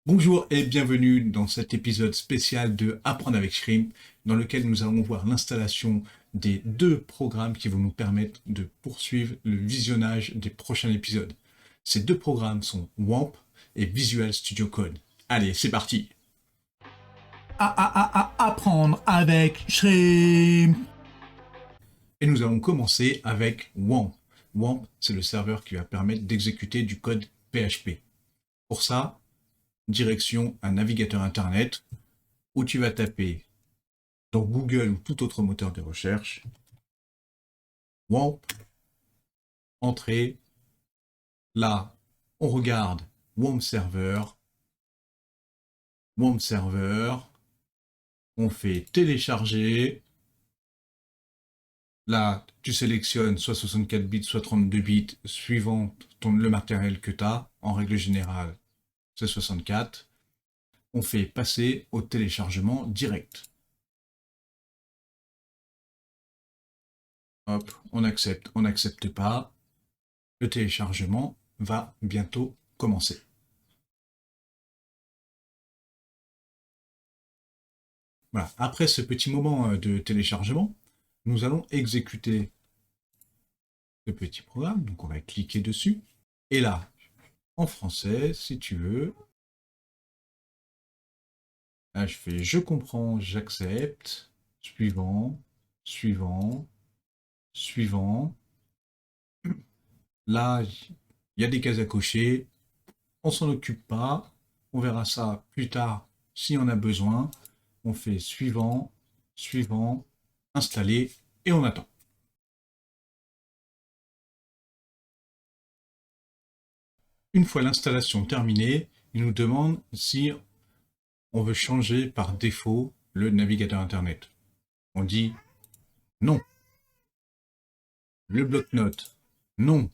Bonjour et bienvenue dans cet épisode spécial de Apprendre avec Shrimp, dans lequel nous allons voir l'installation des deux programmes qui vont nous permettre de poursuivre le visionnage des prochains épisodes. Ces deux programmes sont WAMP et Visual Studio Code. Allez, c'est parti! Apprendre avec Shrimp. Et nous allons commencer avec WAMP. WAMP, c'est le serveur qui va permettre d'exécuter du code PHP. Pour ça, direction un navigateur internet où tu vas taper dans Google ou tout autre moteur de recherche WAMP, entrée. Là, on regarde WAMP Server, on fait télécharger. Là, tu sélectionnes soit 64 bits, soit 32 bits, suivant le matériel que tu as. En règle générale, c'est 64. On fait passer au téléchargement direct. Hop, on n'accepte pas. Le téléchargement va bientôt commencer. Voilà. Après ce petit moment de téléchargement, nous allons exécuter le petit programme. Donc on va cliquer dessus. Et là, en français, si tu veux, là je fais je comprends, j'accepte, suivant, suivant, suivant. Là, il y a des cases à cocher. On s'en occupe pas. On verra ça plus tard si on a besoin. On fait suivant, suivant, installer et on attend. Une fois l'installation terminée, il nous demande si on veut changer par défaut le navigateur internet. On dit non. Le bloc-notes, non.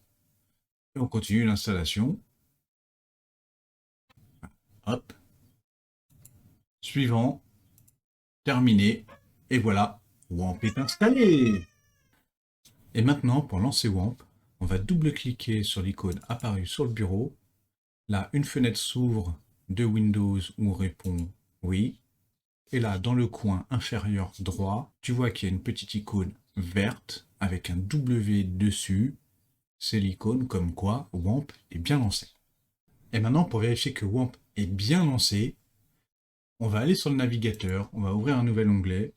Et on continue l'installation. Hop. Suivant. Terminé. Et voilà, WAMP est installé. Et maintenant, pour lancer WAMP, on va double-cliquer sur l'icône apparue sur le bureau. Là, une fenêtre s'ouvre de Windows où on répond oui. Et là, dans le coin inférieur droit, tu vois qu'il y a une petite icône verte avec un W dessus. C'est l'icône comme quoi WAMP est bien lancé. Et maintenant, pour vérifier que WAMP est bien lancé, on va aller sur le navigateur, on va ouvrir un nouvel onglet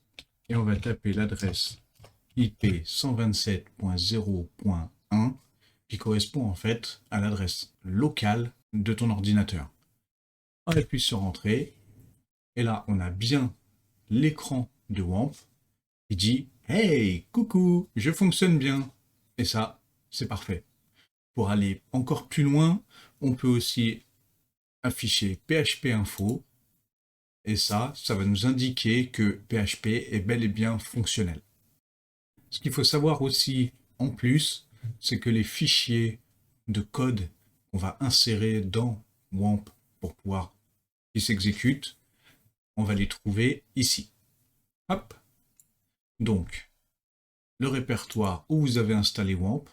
et on va taper l'adresse IP 127.0.1 qui correspond en fait à l'adresse locale de ton ordinateur. On appuie sur Entrée et là, on a bien l'écran de WAMP qui dit « Hey, coucou, je fonctionne bien !» Et ça, c'est parfait. Pour aller encore plus loin, on peut aussi afficher PHP Info. Et ça va nous indiquer que PHP est bel et bien fonctionnel. Ce qu'il faut savoir aussi, en plus, c'est que les fichiers de code qu'on va insérer dans WAMP pour pouvoir qu'ils s'exécutent, on va les trouver ici. Hop. Donc, le répertoire où vous avez installé WAMP,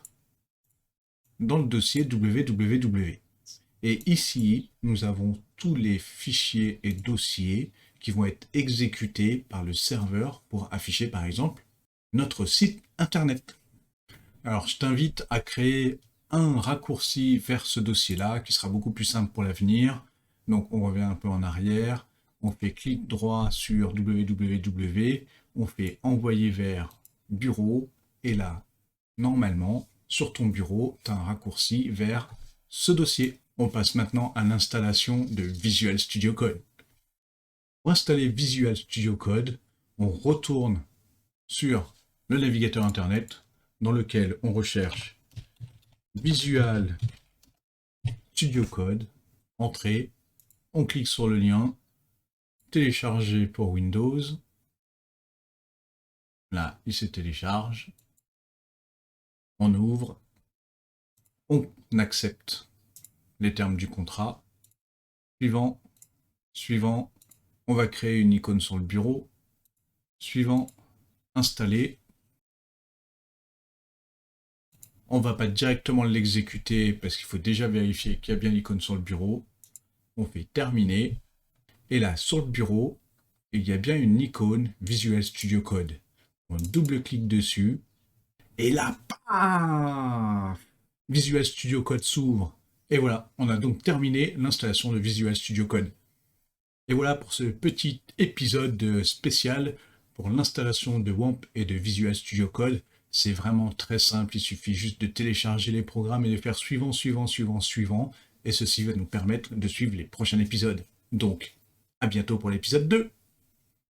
dans le dossier www. Et ici, nous avons tous les fichiers et dossiers qui vont être exécutés par le serveur pour afficher, par exemple, notre site internet. Alors, je t'invite à créer un raccourci vers ce dossier-là, qui sera beaucoup plus simple pour l'avenir. Donc, on revient un peu en arrière. On fait clic droit sur www. On fait envoyer vers bureau. Et là, normalement, sur ton bureau, tu as un raccourci vers ce dossier. On passe maintenant à l'installation de Visual Studio Code. Pour installer Visual Studio Code, on retourne sur le navigateur internet dans lequel on recherche Visual Studio Code, entrée, on clique sur le lien, télécharger pour Windows. Là, il se télécharge. On ouvre, on accepte les termes du contrat. Suivant, suivant, on va créer une icône sur le bureau. Suivant, installer. On ne va pas directement l'exécuter parce qu'il faut déjà vérifier qu'il y a bien l'icône sur le bureau. on fait terminer, et là, sur le bureau, il y a bien une icône Visual Studio Code. On double-clique dessus, et là, paf, Visual Studio Code s'ouvre. Et voilà, on a donc terminé l'installation de Visual Studio Code. Et voilà pour ce petit épisode spécial pour l'installation de WAMP et de Visual Studio Code. C'est vraiment très simple, il suffit juste de télécharger les programmes et de faire suivant, et ceci va nous permettre de suivre les prochains épisodes. Donc, à bientôt pour l'épisode 2.